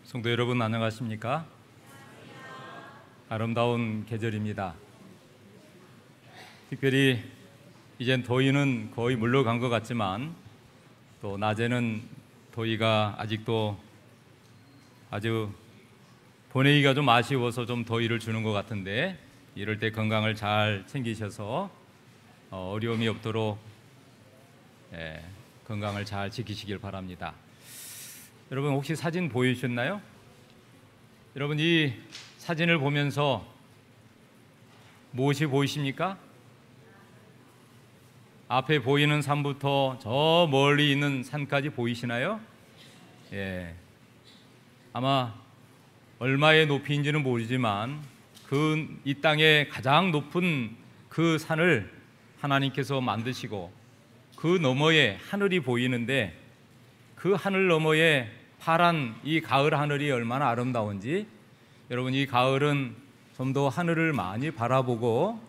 성도 여러분 안녕하십니까? 아름다운 계절입니다. 특별히 이젠 더위는 거의 물러간 것 같지만 또 낮에는 더위가 아직도 아주 보내기가 좀 아쉬워서 좀 더위를 주는 것 같은데, 이럴 때 건강을 잘 챙기셔서 어려움이 없도록 건강을 잘 지키시길 바랍니다. 여러분 혹시 사진 보이셨나요? 여러분 이 사진을 보면서 무엇이 보이십니까? 앞에 보이는 산부터 저 멀리 있는 산까지 보이시나요? 아마 얼마의 높이인지는 모르지만 이 땅의 가장 높은 그 산을 하나님께서 만드시고 그 너머에 하늘이 보이는데, 그 하늘 너머에 파란 이 가을 하늘이 얼마나 아름다운지, 여러분 이 가을은 좀 더 하늘을 많이 바라보고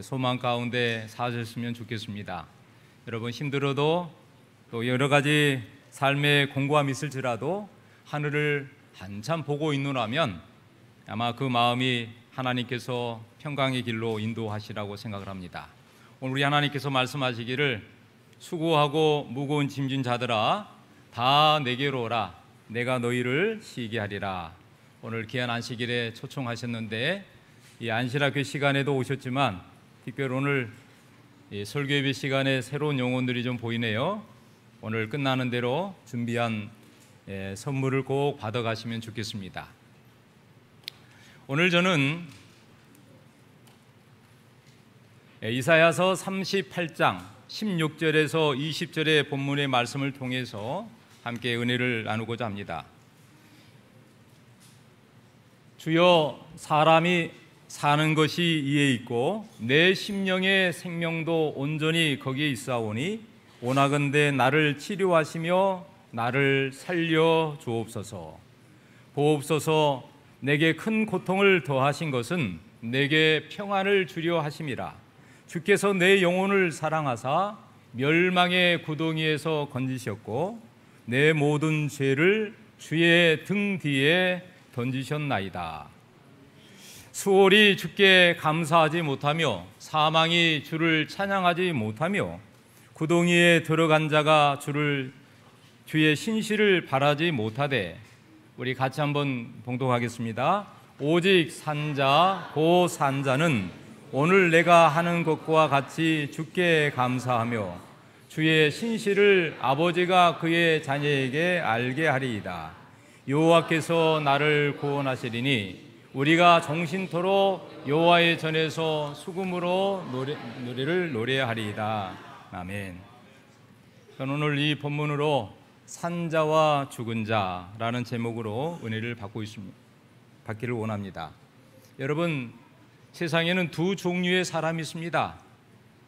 소망 가운데 사셨으면 좋겠습니다. 여러분 힘들어도 또 여러 가지 삶의 공고함이 있을지라도 하늘을 한참 보고 있노라면 아마 그 마음이 하나님께서 평강의 길로 인도하시라고 생각을 합니다. 오늘 우리 하나님께서 말씀하시기를 수고하고 무거운 짐진 자들아 다 내게로 오라, 내가 너희를 쉬게 하리라. 오늘 귀한 안식일에 초청하셨는데 이 안식일학교 시간에도 오셨지만 특별히 오늘 설교 예배 시간에 새로운 영혼들이 좀 보이네요. 오늘 끝나는 대로 준비한 선물을 꼭 받아가시면 좋겠습니다. 오늘 저는 이사야서 38장 16절에서 20절의 본문의 말씀을 통해서 함께 은혜를 나누고자 합니다. 주여, 사람이 사는 것이 이에 있고 내 심령의 생명도 온전히 거기에 있사오니 원하건대 나를 치료하시며 나를 살려 주옵소서. 보옵소서. 내게 큰 고통을 더하신 것은 내게 평안을 주려 하심이라. 주께서 내 영혼을 사랑하사 멸망의 구덩이에서 건지셨고 내 모든 죄를 주의 등 뒤에 던지셨나이다. 수월이 주께 감사하지 못하며 사망이 주를 찬양하지 못하며 구덩이에 들어간 자가 주의 신실을 바라지 못하되. 우리 같이 한번 봉독하겠습니다. 오직 산자 고 산자는 오늘 내가 하는 것과 같이 주께 감사하며 주의 신실을 아버지가 그의 자녀에게 알게 하리이다. 여호와께서 나를 구원하시리니 우리가 정신토록 여호와의 전에서 수금으로 노래를 노래하리이다. 아멘. 저는 오늘 이 본문으로 산자와 죽은 자라는 제목으로 은혜를 받기를 원합니다. 여러분, 세상에는 두 종류의 사람이 있습니다.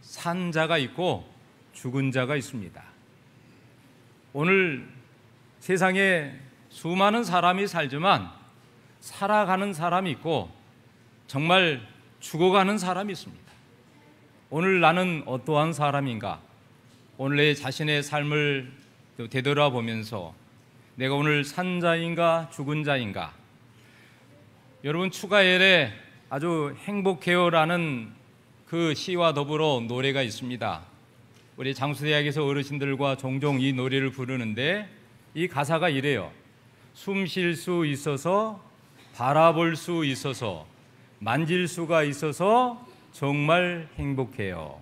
산자가 있고 죽은 자가 있습니다. 오늘 세상에 수많은 사람이 살지만 살아가는 사람이 있고 정말 죽어가는 사람이 있습니다. 오늘 나는 어떠한 사람인가? 오늘 내 자신의 삶을 되돌아보면서 내가 오늘 산자인가 죽은 자인가? 여러분, 추가열에 아주 행복해요라는 그 시와 더불어 노래가 있습니다. 우리 장수대학에서 어르신들과 종종 이 노래를 부르는데 이 가사가 이래요. 숨 쉴 수 있어서, 바라볼 수 있어서, 만질 수가 있어서 정말 행복해요.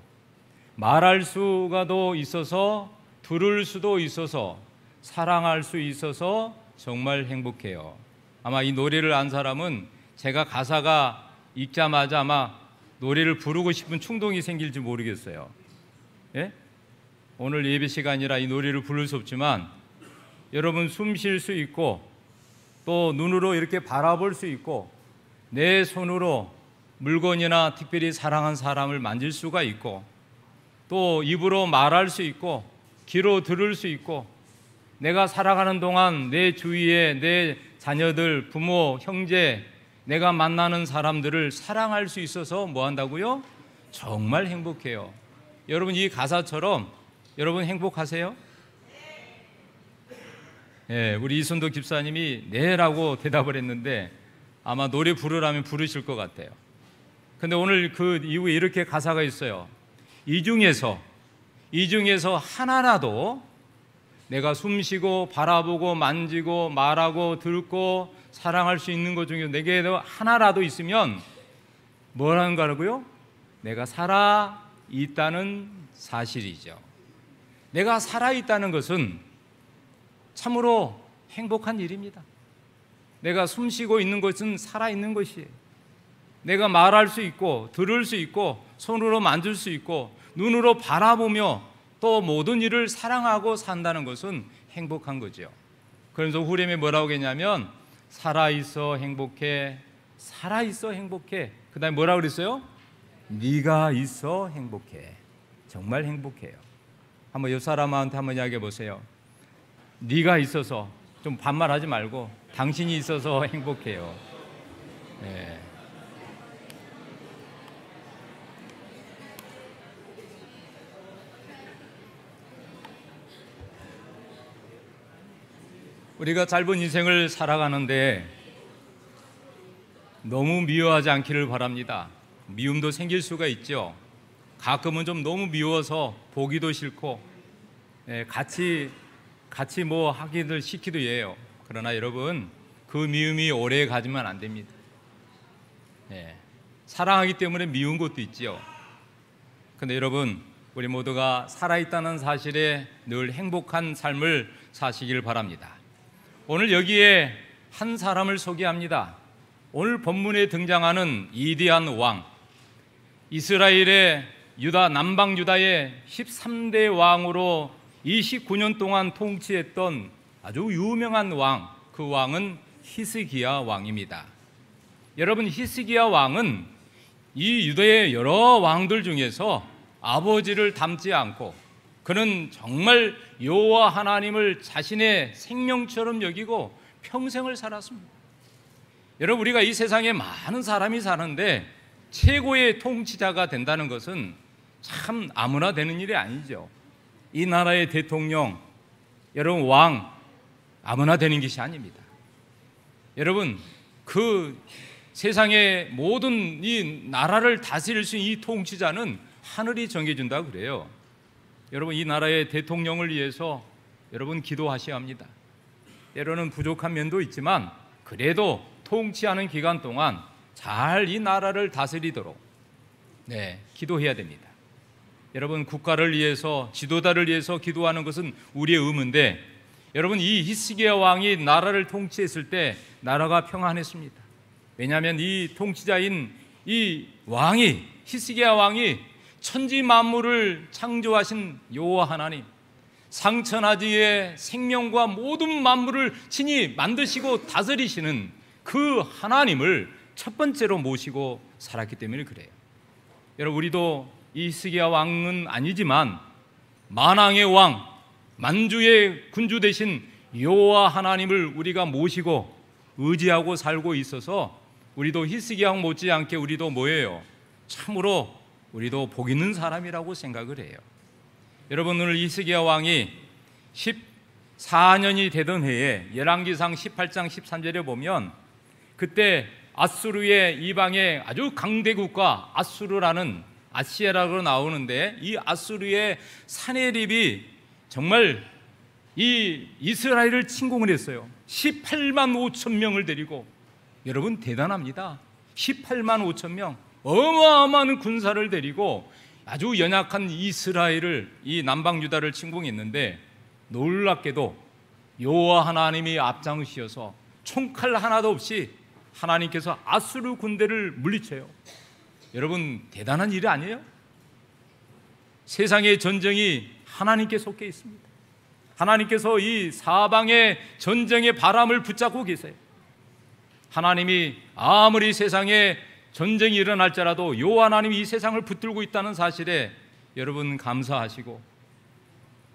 말할 수가 더 있어서, 들을 수도 있어서, 사랑할 수 있어서 정말 행복해요. 아마 이 노래를 안 사람은 제가 가사가 읽자마자 아마 노래를 부르고 싶은 충동이 생길지 모르겠어요. 예? 오늘 예배 시간이라 이 노래를 부를 수 없지만 여러분 숨 쉴 수 있고 또 눈으로 이렇게 바라볼 수 있고 내 손으로 물건이나 특별히 사랑한 사람을 만질 수가 있고 또 입으로 말할 수 있고 귀로 들을 수 있고 내가 살아가는 동안 내 주위에 내 자녀들, 부모, 형제, 내가 만나는 사람들을 사랑할 수 있어서 뭐 한다고요? 정말 행복해요. 여러분 이 가사처럼 여러분 행복하세요? 예, 우리 이순도 집사님이 네라고 대답을 했는데 아마 노래 부르라면 부르실 것 같아요. 근데 오늘 그 이후에 이렇게 가사가 있어요. 이 중에서 하나라도 내가 숨쉬고 바라보고 만지고 말하고 듣고 사랑할 수 있는 것 중에 내게 하나라도 있으면 뭐라는 거라고요? 내가 살아 있다는 사실이죠. 내가 살아 있다는 것은 참으로 행복한 일입니다. 내가 숨쉬고 있는 것은 살아 있는 것이에요. 내가 말할 수 있고 들을 수 있고 손으로 만질 수 있고 눈으로 바라보며 또 모든 일을 사랑하고 산다는 것은 행복한 거죠. 그래서 후렴에 뭐라고 했냐면 살아있어 행복해, 살아있어 행복해. 그 다음에 뭐라고 그랬어요? 네가 있어 행복해. 정말 행복해요. 한번 옆 사람한테 한번 이야기해 보세요. 네가 있어서, 좀 반말하지 말고 당신이 있어서 행복해요. 네. 우리가 짧은 인생을 살아가는데 너무 미워하지 않기를 바랍니다. 미움도 생길 수가 있죠. 가끔은 좀 너무 미워서 보기도 싫고 같이 뭐 하기도 시키도 해요. 그러나 여러분, 그 미움이 오래 가지면 안 됩니다. 사랑하기 때문에 미운 것도 있지요. 근데 여러분, 우리 모두가 살아있다는 사실에 늘 행복한 삶을 사시길 바랍니다. 오늘 여기에 한 사람을 소개합니다. 오늘 본문에 등장하는 위대한 왕, 이스라엘의 남방 유다의 13대 왕으로 29년 동안 통치했던 아주 유명한 왕, 그 왕은 히스기야 왕입니다. 여러분, 히스기야 왕은 이 유다의 여러 왕들 중에서 아버지를 닮지 않고 그는 정말 여호와 하나님을 자신의 생명처럼 여기고 평생을 살았습니다. 여러분, 우리가 이 세상에 많은 사람이 사는데 최고의 통치자가 된다는 것은 참 아무나 되는 일이 아니죠. 이 나라의 대통령, 여러분 왕, 아무나 되는 것이 아닙니다. 여러분, 그 세상의 모든 이 나라를 다스릴 수 있는 이 통치자는 하늘이 정해준다고 그래요. 여러분, 이 나라의 대통령을 위해서 여러분 기도하셔야 합니다. 때로는 부족한 면도 있지만 그래도 통치하는 기간 동안 잘 이 나라를 다스리도록 기도해야 됩니다. 여러분, 국가를 위해서, 지도자를 위해서 기도하는 것은 우리의 의무인데, 여러분, 이 히스기야 왕이 나라를 통치했을 때 나라가 평안했습니다. 왜냐하면 이 통치자인 이 왕이, 히스기야 왕이 천지 만물을 창조하신 여호와 하나님, 상천하지의 생명과 모든 만물을 친히 만드시고 다스리시는 그 하나님을 첫 번째로 모시고 살았기 때문에 그래요. 여러분, 우리도 이 히스기야 왕은 아니지만 만왕의 왕, 만주의 군주 되신 여호와 하나님을 우리가 모시고 의지하고 살고 있어서 우리도 히스기야 왕 못지않게 우리도 뭐예요? 참으로 우리도 복 있는 사람이라고 생각을 해요. 여러분, 오늘 히스기야 왕이 14년이 되던 해에 열왕기상 18장 13절에 보면 그때 아수르의 이방의 아주 강대 국가 아수르라는 아시아라고 나오는데, 이 아수르의 사내립이 정말 이 이스라엘을 침공을 했어요. 18만 5천 명을 데리고. 여러분, 대단합니다. 18만 5천 명, 어마어마한 군사를 데리고 아주 연약한 이스라엘을, 이 남방 유다를 침공했는데, 놀랍게도 여호와 하나님이 앞장서셔서 총칼 하나도 없이 하나님께서 아수르 군대를 물리쳐요. 여러분, 대단한 일이 아니에요? 세상의 전쟁이 하나님께 속해 있습니다. 하나님께서 이 사방의 전쟁의 바람을 붙잡고 계세요. 하나님이 아무리 세상에 전쟁이 일어날지라도 여호와 하나님이 이 세상을 붙들고 있다는 사실에 여러분 감사하시고,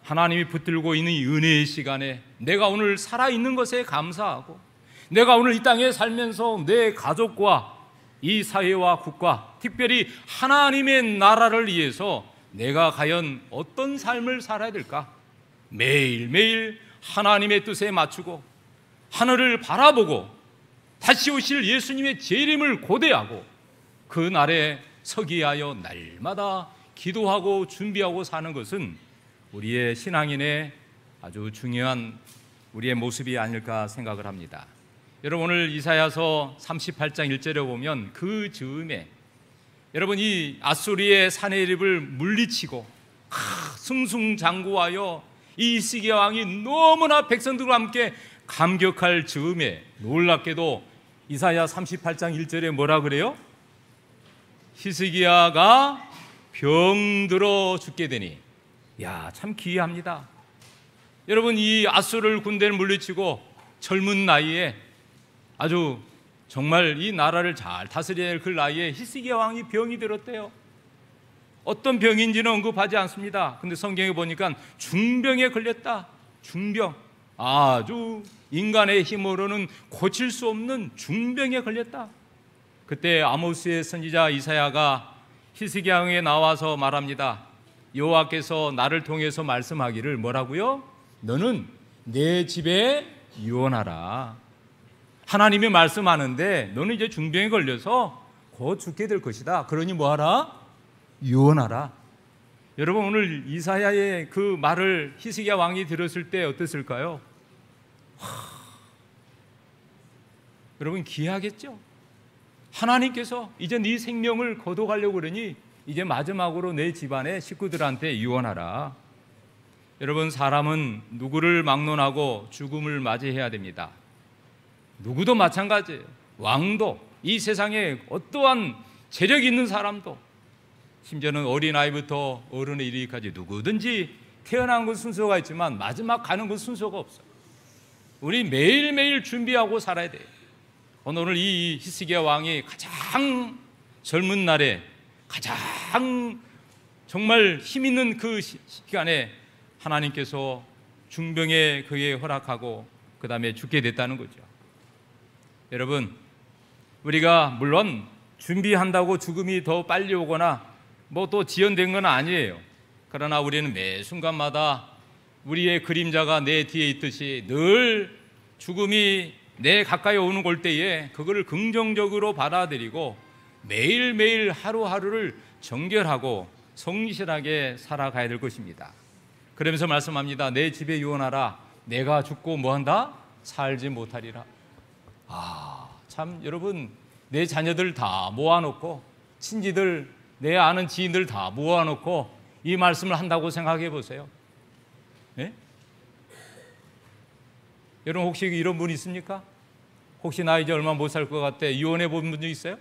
하나님이 붙들고 있는 이 은혜의 시간에 내가 오늘 살아있는 것에 감사하고, 내가 오늘 이 땅에 살면서 내 가족과 이 사회와 국가, 특별히 하나님의 나라를 위해서 내가 과연 어떤 삶을 살아야 될까? 매일매일 하나님의 뜻에 맞추고 하늘을 바라보고 다시 오실 예수님의 재림을 고대하고 그 날에 서기 위하여 날마다 기도하고 준비하고 사는 것은 우리의 신앙인의 아주 중요한 우리의 모습이 아닐까 생각을 합니다. 여러분, 오늘 이사야서 38장 1절에 보면 그 즈음에 여러분 이 아수리의 사내립을 물리치고 승승장구하여 이 히스기야 왕이 너무나 백성들과 함께 감격할 즈음에 놀랍게도 이사야 38장 1절에 뭐라 그래요? 히스기야가 병들어 죽게 되니. 야, 참 기이합니다. 여러분, 이 아수르 군대를 물리치고 젊은 나이에 아주 정말 이 나라를 잘 다스려야 할 그 나이에 히스기야 왕이 병이 들었대요. 어떤 병인지는 언급하지 않습니다. 근데 성경에 보니까 중병에 걸렸다. 중병, 아주 인간의 힘으로는 고칠 수 없는 중병에 걸렸다. 그때 아모스의 선지자 이사야가 히스기야 왕에 나와서 말합니다. 여호와께서 나를 통해서 말씀하기를 뭐라고요? 너는 내 집에 유언하라. 하나님이 말씀하는데 너는 이제 중병에 걸려서 곧 죽게 될 것이다. 그러니 뭐하라? 유언하라. 여러분, 오늘 이사야의 그 말을 히스기야 왕이 들었을 때 어땠을까요? 여러분, 기이하겠죠? 하나님께서 이제 네 생명을 거둬가려고 그러니 이제 마지막으로 내 집안의 식구들한테 유언하라. 여러분, 사람은 누구를 막론하고 죽음을 맞이해야 됩니다. 누구도 마찬가지예요. 왕도, 이 세상에 어떠한 재력 있는 사람도, 심지어는 어린아이부터 어른에 이르기까지 누구든지 태어난 건 순서가 있지만 마지막 가는 건 순서가 없어요. 우리 매일매일 준비하고 살아야 돼요. 오늘 이 히스기야 왕이 가장 젊은 날에 가장 정말 힘 있는 그 시간에 하나님께서 중병에 그에 허락하고 그 다음에 죽게 됐다는 거죠. 여러분, 우리가 물론 준비한다고 죽음이 더 빨리 오거나 뭐 또 지연된 건 아니에요. 그러나 우리는 매 순간마다 우리의 그림자가 내 뒤에 있듯이 늘 죽음이 내 가까이 오는 걸 때에 그거를 긍정적으로 받아들이고 매일매일 하루하루를 정결하고 성실하게 살아가야 될 것입니다. 그러면서 말씀합니다. 내 집에 유언하라. 내가 죽고 뭐한다? 살지 못하리라. 참 여러분, 내 자녀들 다 모아놓고 친지들, 내 아는 지인들 다 모아놓고 이 말씀을 한다고 생각해 보세요. 네? 여러분, 혹시 이런 분 있습니까? 혹시 나 이제 얼마 못 살 것 같아 유언해 본 분 있어요?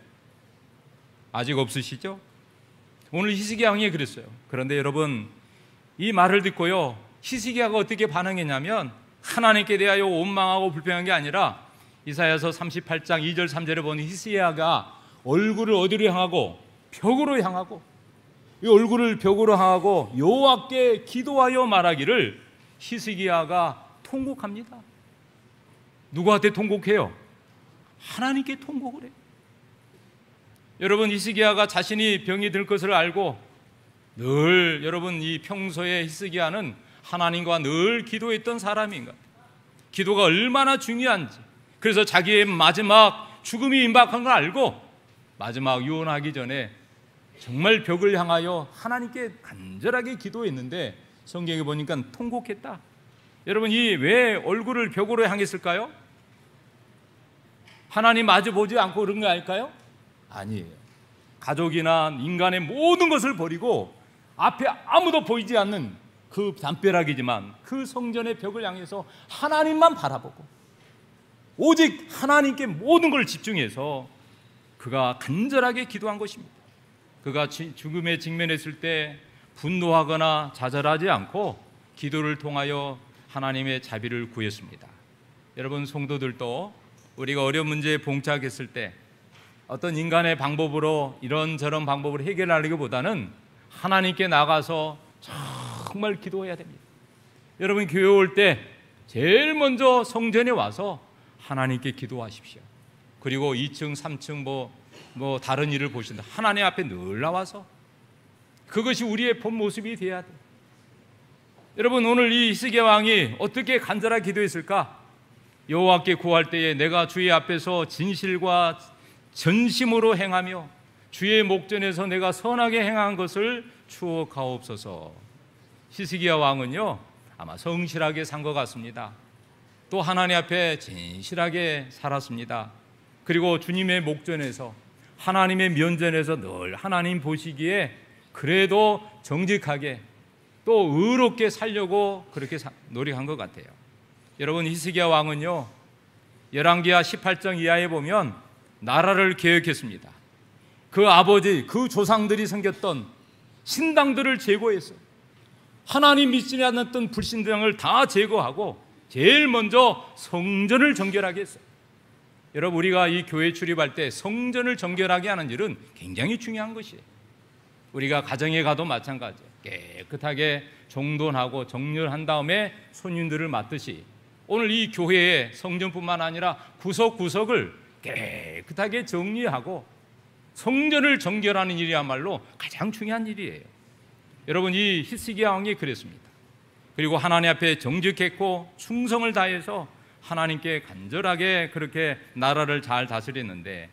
아직 없으시죠? 오늘 히스기야 왕이 그랬어요. 그런데 여러분, 이 말을 듣고요, 히스기야가 어떻게 반응했냐면 하나님께 대하여 원망하고 불평한 게 아니라 이사야서 38장 2절 3절에 보니 히스기야가 얼굴을 어디로 향하고? 벽으로 향하고, 이 얼굴을 벽으로 향하고 여호와께 기도하여 말하기를 히스기야가 통곡합니다. 누구한테 통곡해요? 하나님께 통곡을 해요. 여러분, 히스기야가 자신이 병이 들 것을 알고 늘 여러분 이 평소에 히스기야는 하나님과 늘 기도했던 사람인가? 기도가 얼마나 중요한지, 그래서 자기의 마지막 죽음이 임박한 걸 알고 마지막 유언하기 전에 정말 벽을 향하여 하나님께 간절하게 기도했는데 성경에 보니까 통곡했다. 여러분, 이 왜 얼굴을 벽으로 향했을까요? 하나님 마주 보지 않고 그런 거 아닐까요? 아니에요. 가족이나 인간의 모든 것을 버리고 앞에 아무도 보이지 않는 그 담벼락이지만 그 성전의 벽을 향해서 하나님만 바라보고 오직 하나님께 모든 걸 집중해서 그가 간절하게 기도한 것입니다. 그가 죽음에 직면했을 때 분노하거나 좌절하지 않고 기도를 통하여 하나님의 자비를 구했습니다. 여러분, 성도들도 우리가 어려운 문제에 봉착했을 때 어떤 인간의 방법으로 이런저런 방법으로 해결하려기보다는 하나님께 나가서 정말 기도해야 됩니다. 여러분, 교회 올 때 제일 먼저 성전에 와서 하나님께 기도하십시오. 그리고 2층, 3층 뭐 다른 일을 보신다. 하나님 앞에 늘 나와서 그것이 우리의 본 모습이 돼야 돼. 여러분, 오늘 이 히스기야 왕이 어떻게 간절하게 기도했을까? 여호와께 구할 때에 내가 주의 앞에서 진실과 전심으로 행하며 주의 목전에서 내가 선하게 행한 것을 추억하옵소서. 히스기야 왕은요, 아마 성실하게 산 것 같습니다. 또 하나님 앞에 진실하게 살았습니다. 그리고 주님의 목전에서, 하나님의 면전에서 늘 하나님 보시기에 그래도 정직하게 또 의롭게 살려고 그렇게 노력한 것 같아요. 여러분, 히스기야 왕은요, 열왕기하 18장 이하에 보면 나라를 개혁했습니다. 그 아버지, 그 조상들이 섬겼던 신당들을 제거했어요. 하나님 믿지 않았던 불신당을 다 제거하고 제일 먼저 성전을 정결하게 했어요. 여러분, 우리가 이 교회 출입할 때 성전을 정결하게 하는 일은 굉장히 중요한 것이에요. 우리가 가정에 가도 마찬가지예요. 깨끗하게 정돈하고 정렬한 다음에 손님들을 맞듯이 오늘 이 교회의 성전뿐만 아니라 구석구석을 깨끗하게 정리하고 성전을 정결하는 일이야말로 가장 중요한 일이에요. 여러분, 이 히스기야 왕이 그랬습니다. 그리고 하나님 앞에 정직했고 충성을 다해서 하나님께 간절하게 그렇게 나라를 잘 다스렸는데,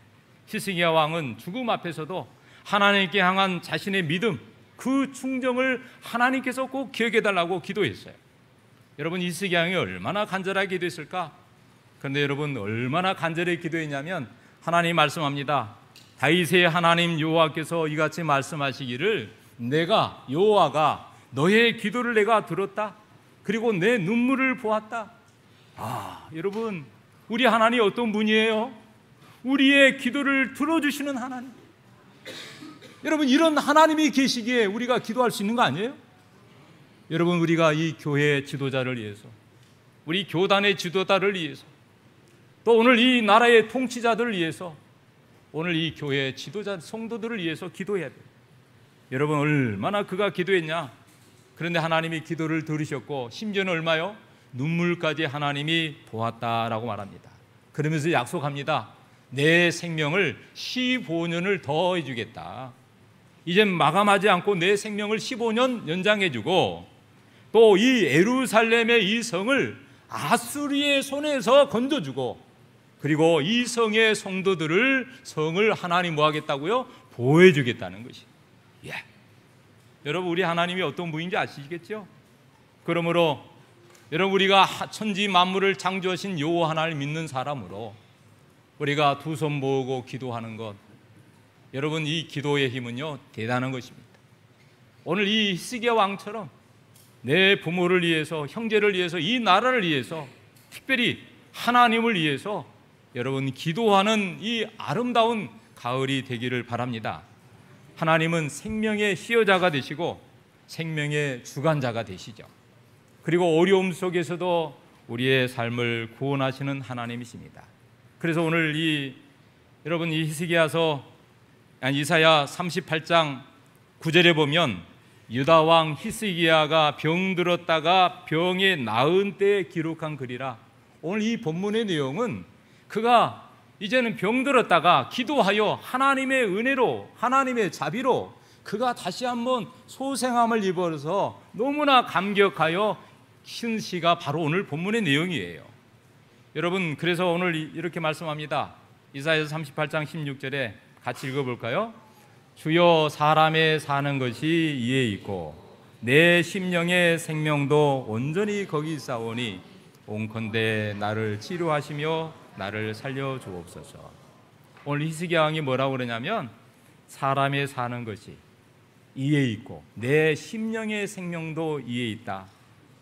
히스기야 왕은 죽음 앞에서도 하나님께 향한 자신의 믿음, 그 충정을 하나님께서 꼭 기억해 달라고 기도했어요. 여러분, 히스기야 왕이 얼마나 간절하게 기도했을까? 그런데 여러분, 얼마나 간절히 기도했냐면 하나님 말씀합니다. 다윗의 하나님 여호와께서 이같이 말씀하시기를 내가 여호와가 너의 기도를 내가 들었다. 그리고 내 눈물을 보았다. 여러분, 우리 하나님 어떤 분이에요? 우리의 기도를 들어주시는 하나님. 여러분, 이런 하나님이 계시기에 우리가 기도할 수 있는 거 아니에요? 여러분, 우리가 이 교회의 지도자를 위해서, 우리 교단의 지도자를 위해서, 또 오늘 이 나라의 통치자들을 위해서, 오늘 이 교회의 지도자 성도들을 위해서 기도해야 돼요. 여러분, 얼마나 그가 기도했냐? 그런데 하나님이 기도를 들으셨고 심지어는 얼마요? 눈물까지 하나님이 보았다라고 말합니다. 그러면서 약속합니다. 내 생명을 15년을 더 해주겠다. 이젠 마감하지 않고 내 생명을 15년 연장해주고, 또 이 예루살렘의 이 성을 아수리의 손에서 건져주고, 그리고 이 성의 성도들을, 성을 하나님 뭐 하겠다고요? 보호해주겠다는 것이. 여러분, 우리 하나님이 어떤 분인지 아시겠죠? 그러므로 여러분, 우리가 천지 만물을 창조하신 여호와 하나님을 믿는 사람으로 우리가 두 손 모으고 기도하는 것, 여러분, 이 기도의 힘은요 대단한 것입니다. 오늘 이 히스기야 왕처럼 내 부모를 위해서, 형제를 위해서, 이 나라를 위해서, 특별히 하나님을 위해서 여러분 기도하는 이 아름다운 가을이 되기를 바랍니다. 하나님은 생명의 시여자가 되시고 생명의 주관자가 되시죠. 그리고 어려움 속에서도 우리의 삶을 구원하시는 하나님이십니다. 그래서 오늘 여러분, 이 히스기야서, 이사야 38장 9절에 보면 유다 왕 히스기야가 병들었다가 병에 나은 때에 기록한 글이라. 오늘 이 본문의 내용은 그가 이제는 병들었다가 기도하여 하나님의 은혜로, 하나님의 자비로 그가 다시 한번 소생함을 입어서 너무나 감격하여 신 시가 바로 오늘 본문의 내용이에요. 여러분, 그래서 오늘 이렇게 말씀합니다. 이사야서 38장 16절에 같이 읽어볼까요? 주여, 사람의 사는 것이 이에 있고 내 심령의 생명도 온전히 거기 있사오니 온컨대 나를 치료하시며 나를 살려주옵소서. 오늘 히스기야 왕이 뭐라고 그러냐면 사람의 사는 것이 이에 있고 내 심령의 생명도 이에 있다.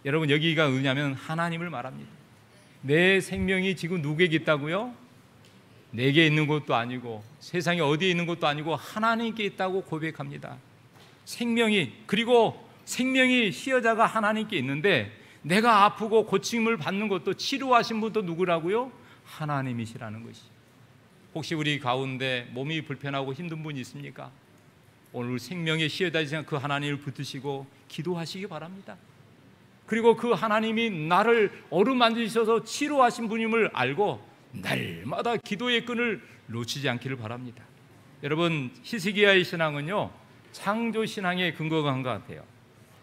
여러분, 여기가 뭐냐면 하나님을 말합니다. 내 생명이 지금 누구에게 있다고요? 내게 있는 것도 아니고 세상에 어디에 있는 것도 아니고 하나님께 있다고 고백합니다. 생명이, 그리고 생명이 시여자가 하나님께 있는데 내가 아프고 고침을 받는 것도, 치료하신 분도 누구라고요? 하나님이시라는 것이. 혹시 우리 가운데 몸이 불편하고 힘든 분이 있습니까? 오늘 생명의 시여자이신 그 하나님을 붙드시고 기도하시기 바랍니다. 그리고 그 하나님이 나를 어루만지셔서 치료하신 분임을 알고 날마다 기도의 끈을 놓치지 않기를 바랍니다. 여러분, 히스기야의 신앙은요 창조 신앙의 근거가 한 것 같아요.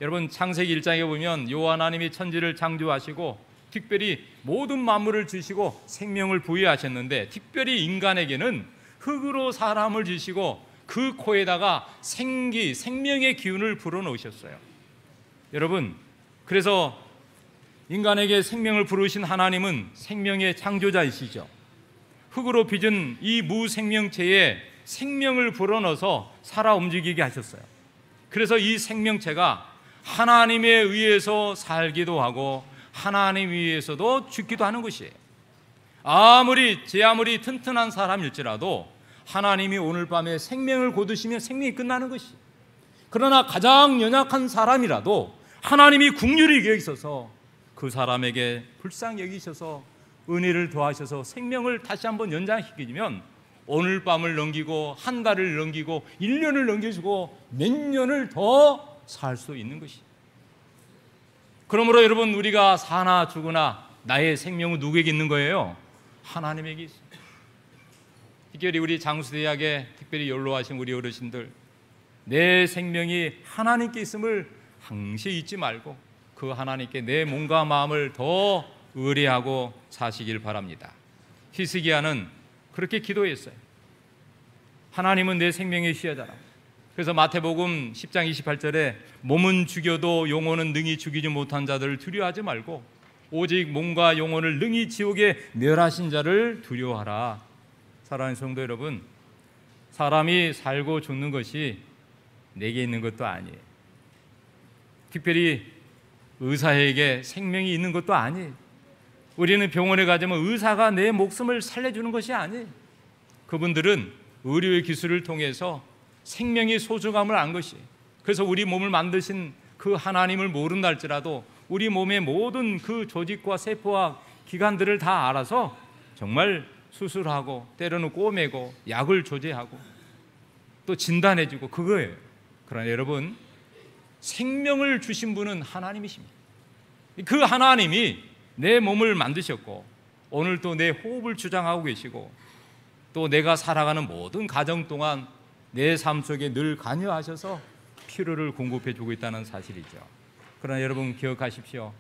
여러분 창세기 1장에 보면 여호와 하나님이 천지를 창조하시고 특별히 모든 만물을 주시고 생명을 부여하셨는데 특별히 인간에게는 흙으로 사람을 주시고 그 코에다가 생명의 기운을 불어넣으셨어요. 여러분, 그래서 인간에게 생명을 부르신 하나님은 생명의 창조자이시죠. 흙으로 빚은 이 무생명체에 생명을 불어넣어서 살아 움직이게 하셨어요. 그래서 이 생명체가 하나님에 의해서 살기도 하고 하나님 위해서도 죽기도 하는 것이에요. 제 아무리 튼튼한 사람일지라도 하나님이 오늘 밤에 생명을 거두시면 생명이 끝나는 것이. 그러나 가장 연약한 사람이라도 하나님이 긍휼히 여기셔서 그 사람에게 불쌍히 여기셔서 은혜를 더하셔서 생명을 다시 한번 연장시키면 오늘 밤을 넘기고 한 달을 넘기고 1년을 넘겨주고 몇 년을 더 살 수 있는 것이. 그러므로 여러분, 우리가 사나 죽으나 나의 생명은 누구에게 있는 거예요? 하나님에게 있습니다. 특별히 우리 장수대학에 특별히 연로하신 우리 어르신들, 내 생명이 하나님께 있음을 항시 잊지 말고 그 하나님께 내 몸과 마음을 더 의뢰하고 사시길 바랍니다. 히스기야는 그렇게 기도했어요. 하나님은 내 생명의 시여자라. 그래서 마태복음 10장 28절에 몸은 죽여도 영혼은 능히 죽이지 못한 자들을 두려워하지 말고 오직 몸과 영혼을 능히 지옥에 멸하신 자를 두려워하라. 사랑하는 성도 여러분, 사람이 살고 죽는 것이 내게 있는 것도 아니에요. 특별히 의사에게 생명이 있는 것도 아니에요. 우리는 병원에 가자면 의사가 내 목숨을 살려주는 것이 아니에요. 그분들은 의료의 기술을 통해서 생명의 소중함을 안 것이에요. 그래서 우리 몸을 만드신 그 하나님을 모른다 할지라도 우리 몸의 모든 그 조직과 세포와 기관들을 다 알아서 정말 수술하고 때로는 꼬매고 약을 조제하고 또 진단해주고 그거예요. 그러나 여러분, 생명을 주신 분은 하나님이십니다. 그 하나님이 내 몸을 만드셨고 오늘 또 내 호흡을 주장하고 계시고 또 내가 살아가는 모든 가정 동안 내 삶 속에 늘 관여하셔서 필요를 공급해 주고 있다는 사실이죠. 그러나 여러분 기억하십시오.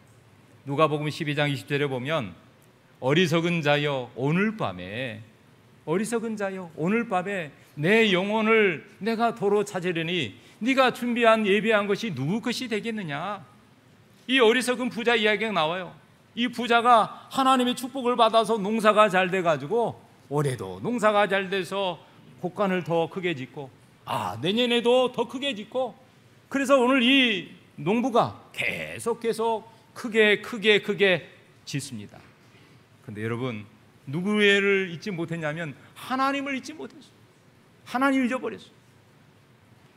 누가복음 12장 20절에 보면 어리석은 자여 오늘 밤에 내 영혼을 내가 도로 찾으려니 네가 준비한 예배한 것이 누구 것이 되겠느냐. 이 어리석은 부자 이야기가 나와요. 이 부자가 하나님의 축복을 받아서 농사가 잘 돼가지고 올해도 농사가 잘 돼서 곡간을 더 크게 짓고 내년에도 더 크게 짓고 그래서 오늘 이 농부가 계속 크게 짓습니다. 그런데 여러분, 누구를 잊지 못했냐면 하나님을 잊지 못했어요. 하나님을 잊어버렸어요.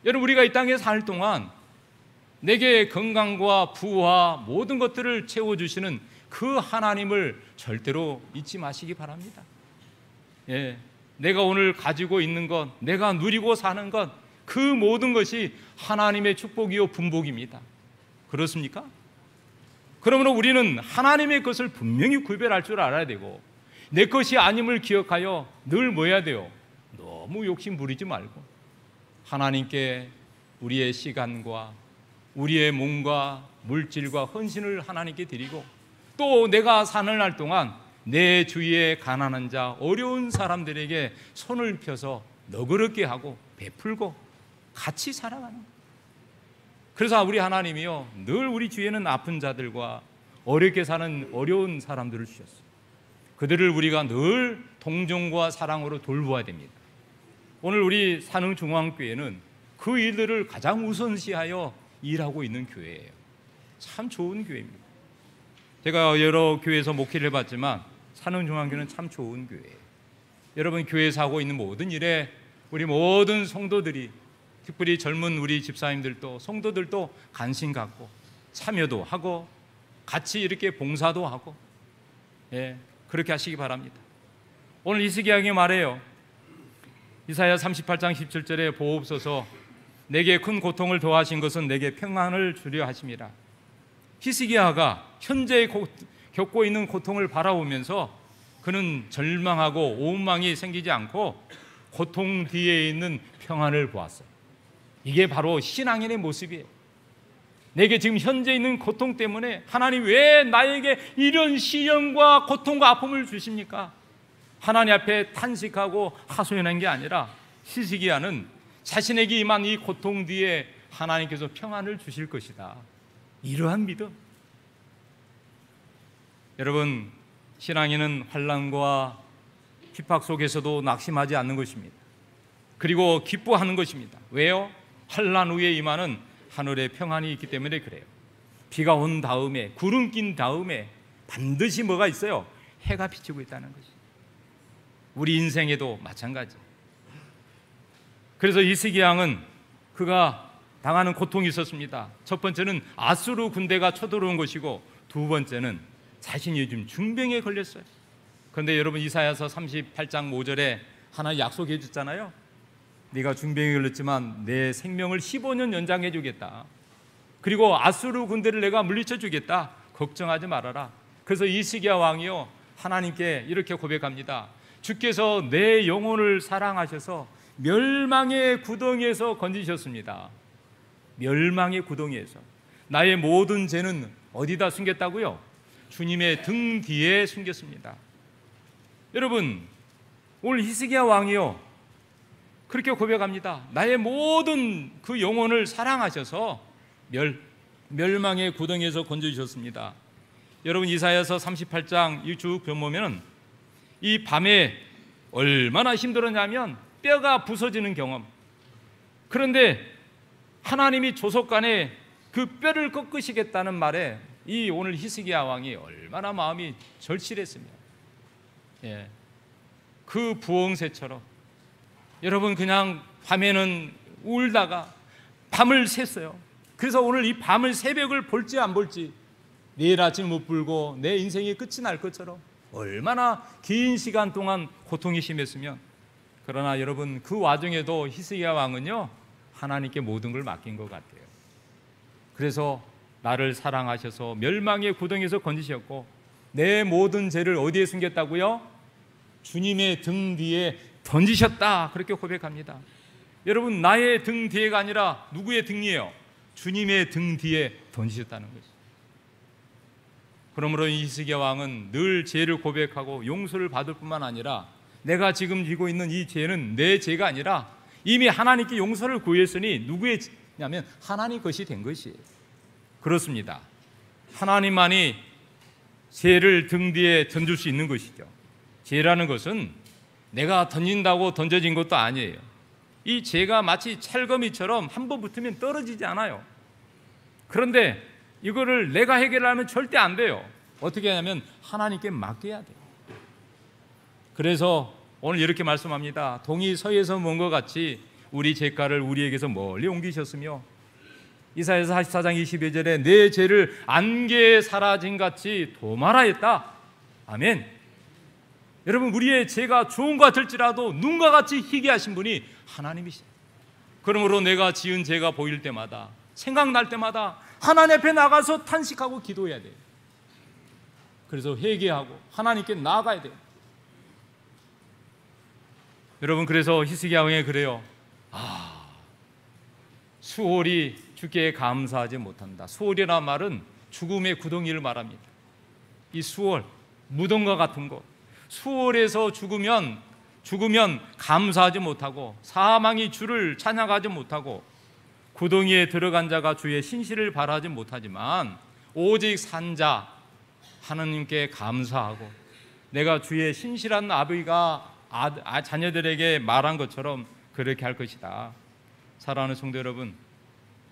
여러분, 우리가 이 땅에 살 동안 내게 건강과 부와 모든 것들을 채워주시는 그 하나님을 절대로 잊지 마시기 바랍니다. 내가 오늘 가지고 있는 것, 내가 누리고 사는 것, 그 모든 것이 하나님의 축복이요 분복입니다. 그렇습니까? 그러므로 우리는 하나님의 것을 분명히 구별할 줄 알아야 되고 내 것이 아님을 기억하여 늘 뭐 해야 돼요? 너무 욕심 부리지 말고 하나님께 우리의 시간과 우리의 몸과 물질과 헌신을 하나님께 드리고 또 내가 사는 날 동안 내 주위에 가난한 자, 어려운 사람들에게 손을 펴서 너그럽게 하고 베풀고 같이 살아가는 거예요. 그래서 우리 하나님이요 늘 우리 주위에는 아픈 자들과 어렵게 사는 어려운 사람들을 주셨어요. 그들을 우리가 늘 동정과 사랑으로 돌보아야 됩니다. 오늘 우리 산흥중앙교회는 그 일들을 가장 우선시하여 일하고 있는 교회예요. 참 좋은 교회입니다. 제가 여러 교회에서 목회를 해봤지만 산흥중앙교회는 참 좋은 교회예요. 여러분, 교회에서 하고 있는 모든 일에 우리 모든 성도들이, 특별히 젊은 우리 집사님들도 성도들도 관심 갖고 참여도 하고 같이 이렇게 봉사도 하고 그렇게 하시기 바랍니다. 오늘 히스기야가 말해요. 이사야 38장 17절에 보옵소서 내게 큰 고통을 더하신 것은 내게 평안을 주려 하심이라. 히스기야가 현재 겪고 있는 고통을 바라보면서 그는 절망하고 원망이 생기지 않고 고통 뒤에 있는 평안을 보았어요. 이게 바로 신앙인의 모습이에요. 내게 지금 현재 있는 고통 때문에 하나님 왜 나에게 이런 시련과 고통과 아픔을 주십니까? 하나님 앞에 탄식하고 하소연한 게 아니라 히스기야는 자신에게 임한 이 고통 뒤에 하나님께서 평안을 주실 것이다, 이러한 믿음. 여러분, 신앙인은 환난과 핍박 속에서도 낙심하지 않는 것입니다. 그리고 기뻐하는 것입니다. 왜요? 환난 후에 임하는 하늘의 평안이 있기 때문에 그래요. 비가 온 다음에, 구름 낀 다음에 반드시 뭐가 있어요? 해가 비치고 있다는 것이. 우리 인생에도 마찬가지. 그래서 히스기야 왕은 그가 당하는 고통이 있었습니다. 첫 번째는 아수르 군대가 쳐들어온 것이고, 두 번째는 자신이 요즘 중병에 걸렸어요. 그런데 여러분, 이사야서 38장 5절에 하나 약속해 줬잖아요. 네가 중병에 걸렸지만 내 생명을 15년 연장해 주겠다. 그리고 아수르 군대를 내가 물리쳐 주겠다. 걱정하지 말아라. 그래서 히스기야 왕이요, 하나님께 이렇게 고백합니다. 주께서 내 영혼을 사랑하셔서 멸망의 구덩이에서 건지셨습니다. 멸망의 구덩이에서. 나의 모든 죄는 어디다 숨겼다고요? 주님의 등 뒤에 숨겼습니다. 여러분, 오늘 히스기야 왕이요, 그렇게 고백합니다. 나의 모든 그 영혼을 사랑하셔서 멸망의 구덩이에서 건져주셨습니다. 여러분, 이사야서 38장 이 쭉 보면 이 밤에 얼마나 힘들었냐면 뼈가 부서지는 경험. 그런데 하나님이 조속간에 그 뼈를 꺾으시겠다는 말에 이 오늘 히스기야 왕이 얼마나 마음이 절실했으며, 그 부엉새처럼 여러분, 그냥 밤에는 울다가 밤을 샜어요. 그래서 오늘 이 밤을, 새벽을 볼지 안 볼지, 내일 아침 못 불고 내 인생이 끝이 날 것처럼 얼마나 긴 시간 동안 고통이 심했으면. 그러나 여러분, 그 와중에도 히스기야 왕은요, 하나님께 모든 걸 맡긴 것 같아요. 그래서 나를 사랑하셔서 멸망의 구덩이에서 건지셨고, 내 모든 죄를 어디에 숨겼다고요? 주님의 등 뒤에 던지셨다, 그렇게 고백합니다. 여러분, 나의 등 뒤에가 아니라 누구의 등이에요? 주님의 등 뒤에 던지셨다는 것이죠. 그러므로 히스기야 왕은 늘 죄를 고백하고 용서를 받을 뿐만 아니라, 내가 지금 지고 있는 이 죄는 내 죄가 아니라 이미 하나님께 용서를 구했으니 누구의 죄냐면 하나님 것이 된 것이에요. 그렇습니다. 하나님만이 죄를 등 뒤에 던질 수 있는 것이죠. 죄라는 것은 내가 던진다고 던져진 것도 아니에요. 이 죄가 마치 찰거미처럼 한번 붙으면 떨어지지 않아요. 그런데 이거를 내가 해결하면 절대 안 돼요. 어떻게 하냐면 하나님께 맡겨야 돼요. 그래서 오늘 이렇게 말씀합니다. 동이 서에서 먼 것 같이 우리 죄가를 우리에게서 멀리 옮기셨으며, 이사야서 44장 22절에 내 죄를 안개에 사라진 같이 도말하였다. 아멘. 여러분, 우리의 죄가 좋은 것 같을지라도 눈과 같이 희게 하신 분이 하나님이시다. 그러므로 내가 지은 죄가 보일 때마다, 생각날 때마다 하나님 앞에 나가서 탄식하고 기도해야 돼요. 그래서 회개하고 하나님께 나아가야 돼요. 여러분, 그래서 히스기야 왕이 그래요. 수월이 주께 감사하지 못한다. 수월이라는 말은 죽음의 구덩이를 말합니다. 이 수월, 무덤과 같은 곳, 수월에서 죽으면 감사하지 못하고, 사망이 주를 찬양하지 못하고, 구덩이에 들어간 자가 주의 신실을 바라지 못하지만 오직 산 자 하나님께 감사하고, 내가 주의 신실한 아버지가 자녀들에게 말한 것처럼 그렇게 할 것이다. 사랑하는 성도 여러분,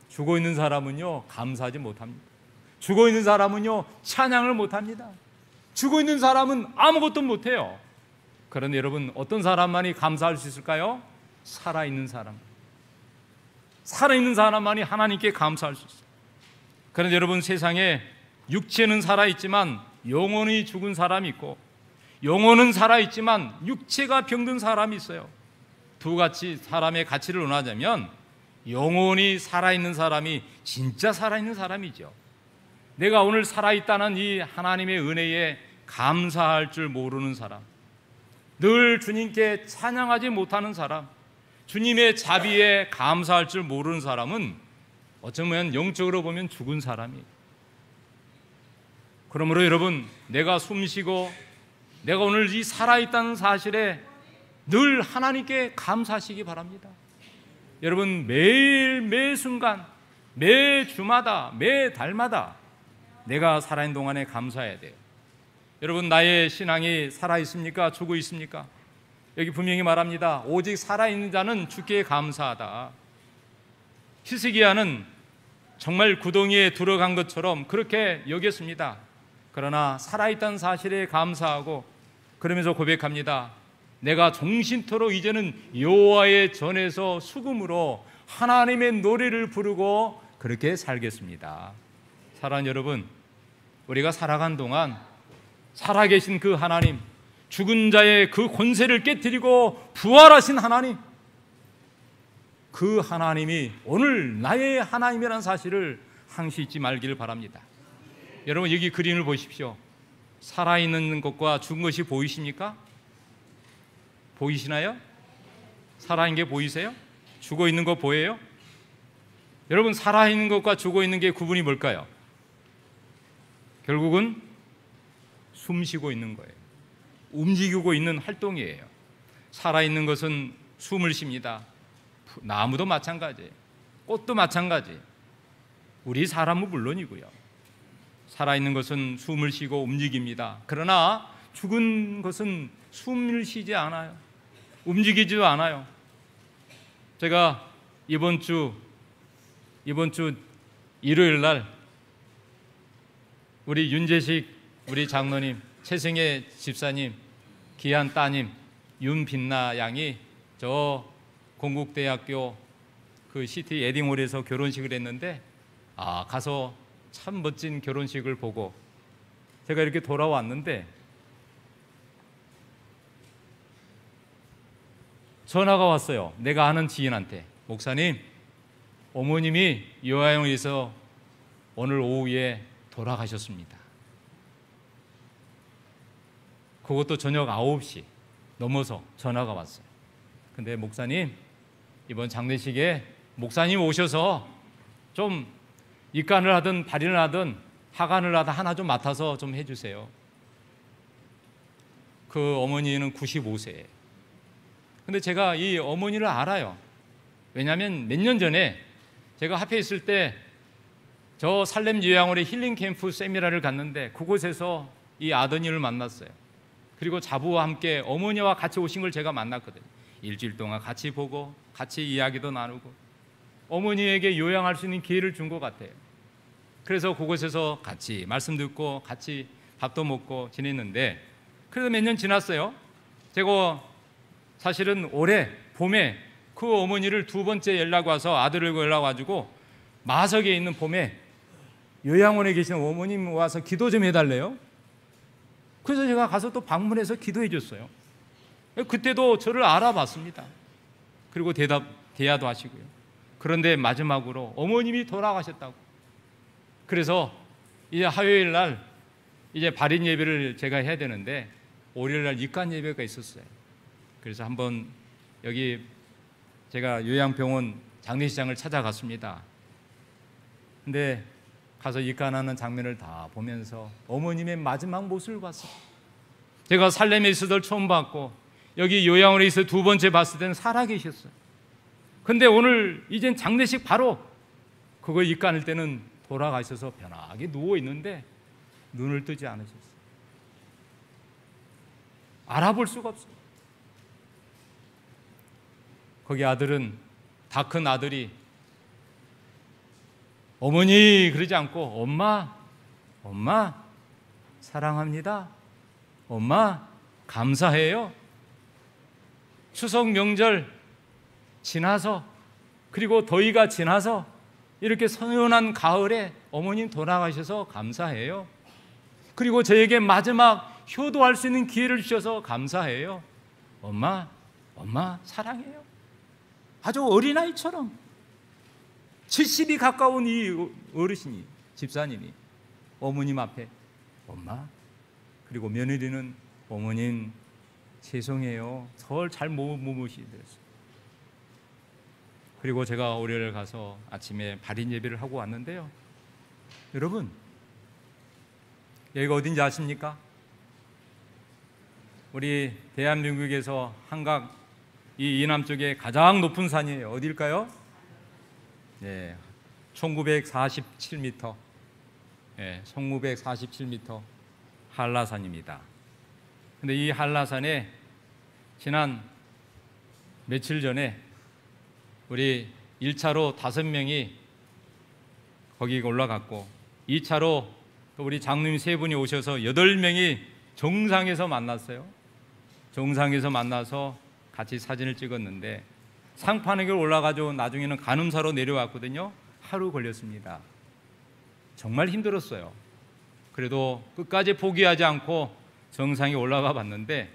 죽어 있는 사람은요, 감사하지 못합니다. 죽어 있는 사람은요, 찬양을 못합니다. 죽어 있는 사람은 아무것도 못해요. 그런데 여러분, 어떤 사람만이 감사할 수 있을까요? 살아있는 사람. 살아있는 사람만이 하나님께 감사할 수 있어요. 그런데 여러분, 세상에 육체는 살아있지만 영혼이 죽은 사람이 있고, 영혼은 살아있지만 육체가 병든 사람이 있어요. 두 가지 사람의 가치를 논하자면 영혼이 살아있는 사람이 진짜 살아있는 사람이죠. 내가 오늘 살아있다는 이 하나님의 은혜에 감사할 줄 모르는 사람, 늘 주님께 찬양하지 못하는 사람, 주님의 자비에 감사할 줄 모르는 사람은 어쩌면 영적으로 보면 죽은 사람이. 그러므로 여러분, 내가 숨쉬고 내가 오늘 이 살아있다는 사실에 늘 하나님께 감사하시기 바랍니다. 여러분, 매일 매 순간, 매 주마다, 매 달마다 내가 살아있는 동안에 감사해야 돼요. 여러분, 나의 신앙이 살아있습니까? 죽어 있습니까? 여기 분명히 말합니다. 오직 살아있는 자는 주께 감사하다. 히스기야는 정말 구덩이에 들어간 것처럼 그렇게 여겼습니다. 그러나 살아있다는 사실에 감사하고 그러면서 고백합니다. 내가 종신토록 이제는 여호와의 전에서 수금으로 하나님의 노래를 부르고 그렇게 살겠습니다. 사랑하는 여러분, 우리가 살아간 동안 살아계신 그 하나님, 죽은 자의 그 권세를 깨뜨리고 부활하신 하나님, 그 하나님이 오늘 나의 하나님이라는 사실을 항시 잊지 말기를 바랍니다. 여러분, 여기 그림을 보십시오. 살아있는 것과 죽은 것이 보이십니까? 보이시나요? 살아있는 게 보이세요? 죽어 있는 거 보여요? 여러분, 살아있는 것과 죽어 있는 게 구분이 뭘까요? 결국은 숨 쉬고 있는 거예요. 움직이고 있는 활동이에요. 살아있는 것은 숨을 쉽니다. 나무도 마찬가지예요. 꽃도 마찬가지. 우리 사람은 물론이고요. 살아있는 것은 숨을 쉬고 움직입니다. 그러나 죽은 것은 숨을 쉬지 않아요. 움직이지도 않아요. 제가 이번 주 일요일 날 우리 윤재식 우리 장로님, 최승혜 집사님, 귀한 따님 윤빛나 양이 저 건국대학교 그 시티 에딩홀에서 결혼식을 했는데 가서 참 멋진 결혼식을 보고 제가 이렇게 돌아왔는데 전화가 왔어요. 내가 아는 지인한테. 목사님, 어머님이 요양원에서 오늘 오후에 돌아가셨습니다. 그것도 저녁 9시 넘어서 전화가 왔어요. 근데 목사님, 이번 장례식에 목사님 오셔서 좀 입간을 하든 발인을 하든 하간을 하든 하나 좀 맡아서 좀 해주세요. 그 어머니는 95세예요. 근데 제가 이 어머니를 알아요. 왜냐하면 몇 년 전에 제가 합해 있을 때 저 살렘 요양원의 힐링 캠프 세미나를 갔는데 그곳에서 이 아드님을 만났어요. 그리고 자부와 함께 어머니와 같이 오신 걸 제가 만났거든요. 일주일 동안 같이 보고 같이 이야기도 나누고 어머니에게 요양할 수 있는 기회를 준 것 같아요. 그래서 그곳에서 같이 말씀 듣고 같이 밥도 먹고 지냈는데 그래서 몇 년 지났어요. 제가 사실은 올해 봄에 그 어머니를 두 번째 연락 와서 아들을 연락 와가지고 마석에 있는 봄에 요양원에 계시는 어머님 와서 기도 좀 해달래요. 그래서 제가 가서 또 방문해서 기도해 줬어요. 그때도 저를 알아봤습니다. 그리고 대화도 하시고요. 그런데 마지막으로 어머님이 돌아가셨다고. 그래서 이제 화요일 날 이제 발인 예배를 제가 해야 되는데 월요일 날 입간 예배가 있었어요. 그래서 한번 여기 제가 요양병원 장례식장을 찾아갔습니다. 근데 가서 입간하는 장면을 다 보면서 어머님의 마지막 모습을 봤어요. 제가 살렘에 있을 때 처음 봤고 여기 요양원에 있어 두 번째 봤을 때는 살아계셨어요. 근데 오늘 이젠 장례식 바로 그거 입간할 때는 돌아가셔서 편하게 누워있는데 눈을 뜨지 않으셨어요. 알아볼 수가 없어요. 거기 아들은, 다 큰 아들이 어머니 그러지 않고 엄마 사랑합니다. 엄마 감사해요. 추석 명절 지나서 그리고 더위가 지나서 이렇게 선선한 가을에 어머님 돌아가셔서 감사해요. 그리고 저에게 마지막 효도할 수 있는 기회를 주셔서 감사해요. 엄마 사랑해요. 아주 어린아이처럼 70이 가까운 이 어르신이, 집사님이 어머님 앞에 엄마, 그리고 며느리는 어머님 죄송해요. 절 잘 못 모시겠어요. 그리고 제가 올해를 가서 아침에 발인 예배를 하고 왔는데요. 여러분, 여기가 어딘지 아십니까? 우리 대한민국에서 한각 이 이남 쪽에 가장 높은 산이에요. 어딜까요? 네, 1947m. 네, 1947m 한라산입니다. 근데 이 한라산에 지난 며칠 전에 우리 1차로 5명이 거기 올라갔고 2차로 또 우리 장로님 3분이 오셔서 8명이 정상에서 만났어요. 정상에서 만나서 같이 사진을 찍었는데 상판에게 올라가지고 나중에는 간음사로 내려왔거든요. 하루 걸렸습니다. 정말 힘들었어요. 그래도 끝까지 포기하지 않고 정상에 올라가 봤는데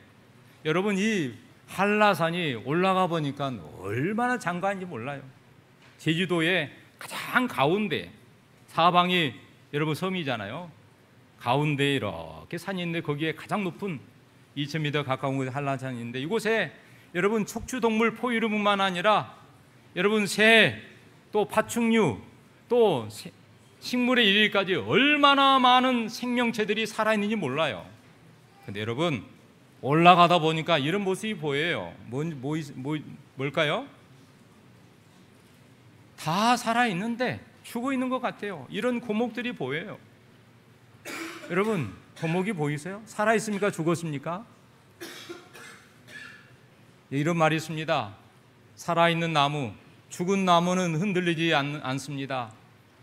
여러분, 이 한라산이 올라가 보니까 얼마나 장관인지 몰라요. 제주도의 가장 가운데, 사방이 여러분 섬이잖아요. 가운데에 이렇게 산이 있는데 거기에 가장 높은 2000m 가까운 곳에 한라산인데 이곳에 여러분 척추동물 포유류뿐만 아니라 여러분 새, 또 파충류, 또 식물에 이르기까지 얼마나 많은 생명체들이 살아있는지 몰라요. 근데 여러분 올라가다 보니까 이런 모습이 보여요. 뭘까요? 다 살아있는데 죽어 있는 것 같아요. 이런 고목들이 보여요. 여러분, 고목이 보이세요? 살아있습니까? 죽었습니까? 이런 말이 있습니다. 살아있는 나무, 죽은 나무는 흔들리지 않습니다.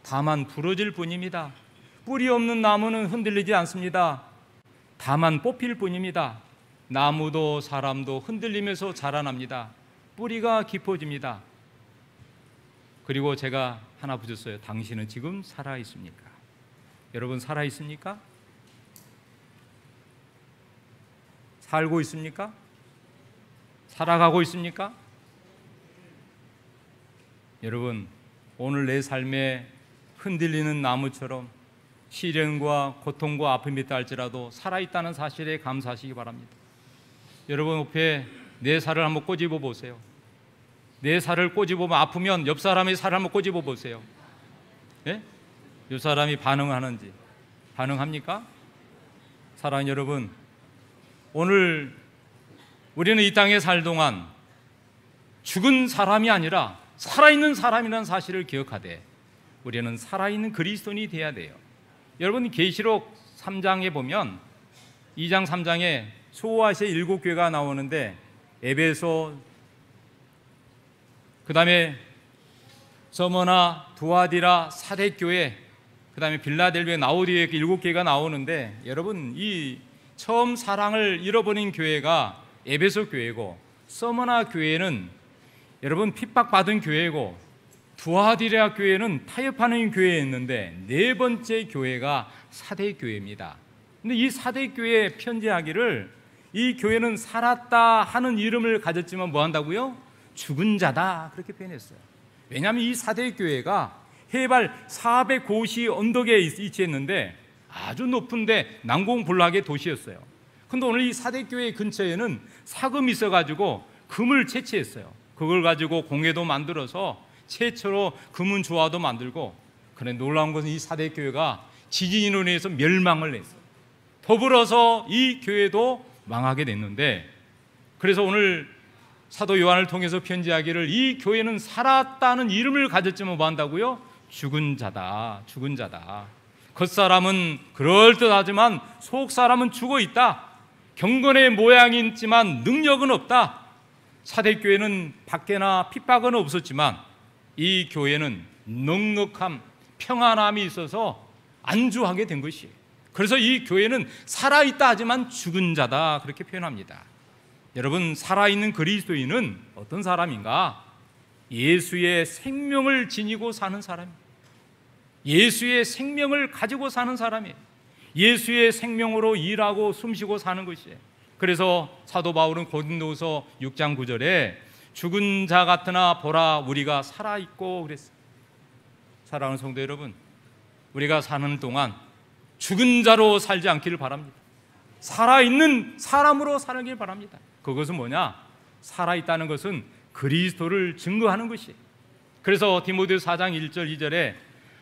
다만 부러질 뿐입니다. 뿌리 없는 나무는 흔들리지 않습니다. 다만 뽑힐 뿐입니다. 나무도 사람도 흔들리면서 자라납니다. 뿌리가 깊어집니다. 그리고 제가 하나 붙였어요. 당신은 지금 살아있습니까? 여러분 살아있습니까? 살고 있습니까? 살아가고 있습니까? 여러분, 오늘 내 삶에 흔들리는 나무처럼 시련과 고통과 아픔이 있다 할지라도 살아있다는 사실에 감사하시기 바랍니다. 여러분 옆에 내 살을 한번 꼬집어 보세요. 내 살을 꼬집으면 아프면 옆 사람의 살을 한번 꼬집어 보세요. 예? 옆 사람이 반응하는지. 반응합니까? 사랑하는 여러분, 오늘 우리는 이 땅에 살 동안 죽은 사람이 아니라 살아있는 사람이라는 사실을 기억하되 우리는 살아있는 그리스도인이 돼야 돼요. 여러분 계시록 3장에 보면 2장 3장에 소아시아 7교회가 나오는데 에베소, 그 다음에 서머나, 두아디라, 사대교회, 그 다음에 빌라델비아, 나오디에 7개가 나오는데 여러분 이 처음 사랑을 잃어버린 교회가 에베소 교회고 서머나 교회는 여러분 핍박받은 교회고 두아디라 교회는 타협하는 교회였는데 네 번째 교회가 사대교회입니다. 근데 이 사대교회에 편지하기를 이 교회는 살았다 하는 이름을 가졌지만 뭐 한다고요? 죽은 자다 그렇게 표현했어요. 왜냐하면 이 사대교회가 해발 490 언덕에 위치했는데 아주 높은데 난공불락의 도시였어요. 근데 오늘 이 사대교회 근처에는 사금이 있어가지고 금을 채취했어요. 그걸 가지고 공예도 만들어서 최초로 금은 조화도 만들고, 그런데 놀라운 것은 이 사대교회가 지진으로 인해서 멸망을 했어요. 더불어서 이 교회도 망하게 됐는데, 그래서 오늘 사도 요한을 통해서 편지하기를 이 교회는 살았다는 이름을 가졌지만 뭐 한다고요? 죽은 자다, 죽은 자다. 겉사람은 그럴듯하지만 속사람은 죽어 있다. 경건의 모양이 있지만 능력은 없다. 사대교회는 밖에나 핍박은 없었지만 이 교회는 넉넉함, 평안함이 있어서 안주하게 된 것이에요. 그래서 이 교회는 살아있다 하지만 죽은 자다 그렇게 표현합니다. 여러분, 살아있는 그리스도인은 어떤 사람인가? 예수의 생명을 지니고 사는 사람입니다. 예수의 생명을 가지고 사는 사람이에요. 예수의 생명으로 일하고 숨쉬고 사는 것이에요. 그래서 사도 바울은 고린도후서 6장 9절에 죽은 자 같으나 보라 우리가 살아있고 그랬어요. 사랑하는 성도 여러분, 우리가 사는 동안 죽은 자로 살지 않기를 바랍니다. 살아있는 사람으로 살기를 바랍니다. 그것은 뭐냐? 살아있다는 것은 그리스도를 증거하는 것이에요. 그래서 디모데 4장 1절 2절에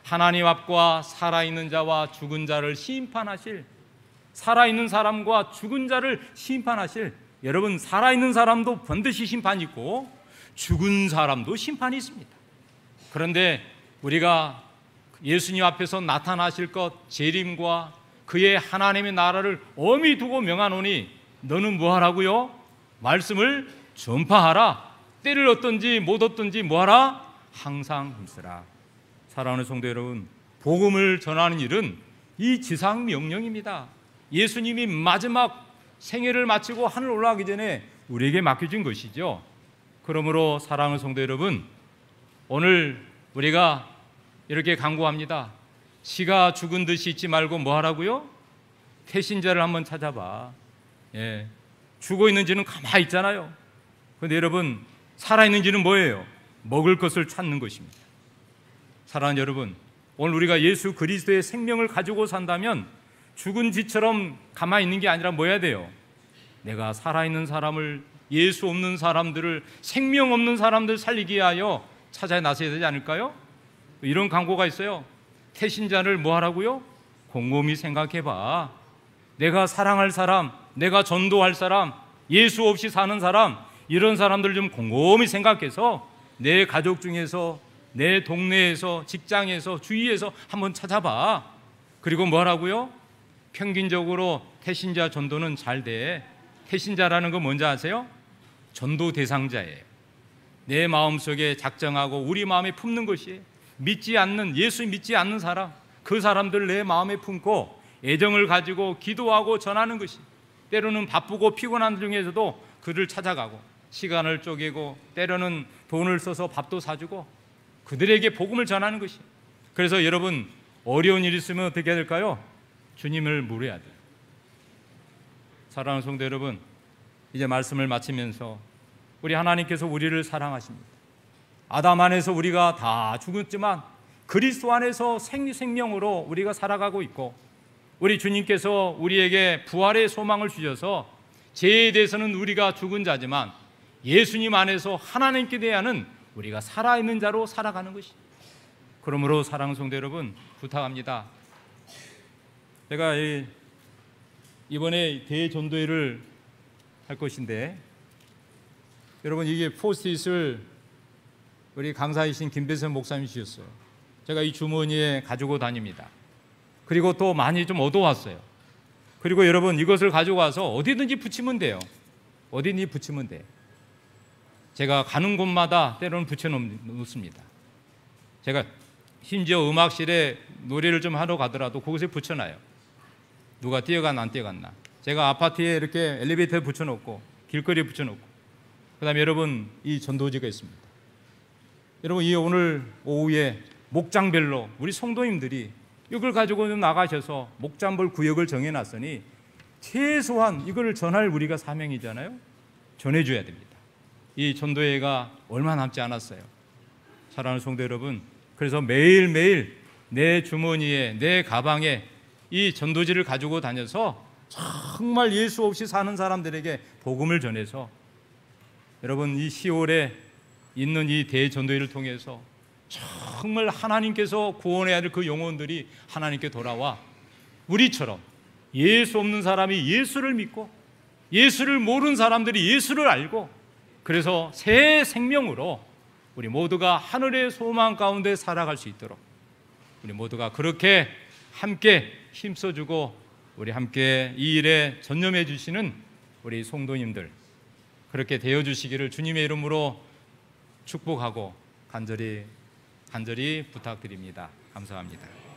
하나님 앞과 살아있는 자와 죽은 자를 심판하실, 살아있는 사람과 죽은 자를 심판하실, 여러분 살아있는 사람도 반드시 심판이 있고 죽은 사람도 심판이 있습니다. 그런데 우리가 예수님 앞에서 나타나실 것 재림과 그의 하나님의 나라를 엄히 두고 명하노니 너는 뭐하라고요? 말씀을 전파하라. 때를 얻든지 못 얻든지 뭐하라? 항상 힘쓰라. 사랑하는 성도 여러분, 복음을 전하는 일은 이 지상 명령입니다. 예수님이 마지막 생애를 마치고 하늘 올라가기 전에 우리에게 맡겨진 것이죠. 그러므로 사랑하는 성도 여러분, 오늘 우리가 이렇게 강구합니다. 지가 죽은 듯이 있지 말고 뭐 하라고요? 태신자를 한번 찾아봐. 죽어 있는지는 가만히 있잖아요. 그런데 여러분, 살아있는지는 뭐예요? 먹을 것을 찾는 것입니다. 사랑하는 여러분, 오늘 우리가 예수 그리스도의 생명을 가지고 산다면 죽은 쥐처럼 가만히 있는 게 아니라 뭐 해야 돼요? 내가 살아있는 사람을, 예수 없는 사람들을, 생명 없는 사람들 살리기 위하여 찾아 나서야 되지 않을까요? 이런 광고가 있어요. 태신자를 뭐 하라고요? 곰곰이 생각해봐. 내가 사랑할 사람, 내가 전도할 사람, 예수 없이 사는 사람, 이런 사람들 좀 곰곰이 생각해서 내 가족 중에서, 내 동네에서, 직장에서, 주위에서 한번 찾아봐. 그리고 뭐 하라고요? 평균적으로 태신자 전도는 잘 돼. 태신자라는 건 뭔지 아세요? 전도 대상자예요. 내 마음속에 작정하고 우리 마음에 품는 것이에요. 믿지 않는, 예수 믿지 않는 사람, 그 사람들 내 마음에 품고 애정을 가지고 기도하고 전하는 것이, 때로는 바쁘고 피곤한 중에서도 그를 찾아가고 시간을 쪼개고 때로는 돈을 써서 밥도 사주고 그들에게 복음을 전하는 것이. 그래서 여러분, 어려운 일이 있으면 어떻게 해야 될까요? 주님을 물어야 돼요. 사랑하는 성도 여러분, 이제 말씀을 마치면서 우리 하나님께서 우리를 사랑하십니다. 아담 안에서 우리가 다 죽었지만 그리스도 안에서 생명으로 우리가 살아가고 있고, 우리 주님께서 우리에게 부활의 소망을 주셔서 죄에 대해서는 우리가 죽은 자지만 예수님 안에서 하나님께 대하는 우리가 살아있는 자로 살아가는 것입니다. 그러므로 사랑하는 성도 여러분, 부탁합니다. 제가 이번에 대전도회를 할 것인데, 여러분 이게 포스트잇을 우리 강사이신 김배선 목사님이 주셨어요. 제가 이 주머니에 가지고 다닙니다. 그리고 또 많이 좀 얻어왔어요. 그리고 여러분, 이것을 가지고 와서 어디든지 붙이면 돼요. 어디든지 붙이면 돼요. 제가 가는 곳마다 때로는 붙여놓습니다. 제가 심지어 음악실에 노래를 좀 하러 가더라도 그곳에 붙여놔요. 누가 뛰어갔나 안 뛰어갔나. 제가 아파트에 이렇게 엘리베이터에 붙여놓고 길거리에 붙여놓고, 그 다음에 여러분 이 전도지가 있습니다. 여러분, 이 오늘 오후에 목장별로 우리 성도님들이 이걸 가지고 좀 나가셔서 목장별 구역을 정해놨으니 최소한 이걸 전할 우리가 사명이잖아요. 전해줘야 됩니다. 이 전도회가 얼마 남지 않았어요. 사랑하는 성도 여러분, 그래서 매일매일 내 주머니에, 내 가방에 이 전도지를 가지고 다녀서 정말 예수 없이 사는 사람들에게 복음을 전해서, 여러분 이 10월에 있는 이 대전도회를 통해서 정말 하나님께서 구원해야 될 그 영혼들이 하나님께 돌아와 우리처럼 예수 없는 사람이 예수를 믿고 예수를 모르는 사람들이 예수를 알고, 그래서 새 생명으로 우리 모두가 하늘의 소망 가운데 살아갈 수 있도록 우리 모두가 그렇게 함께 힘써주고 우리 함께 이 일에 전념해 주시는 우리 성도님들, 그렇게 되어주시기를 주님의 이름으로 축복하고 간절히 부탁드립니다. 감사합니다.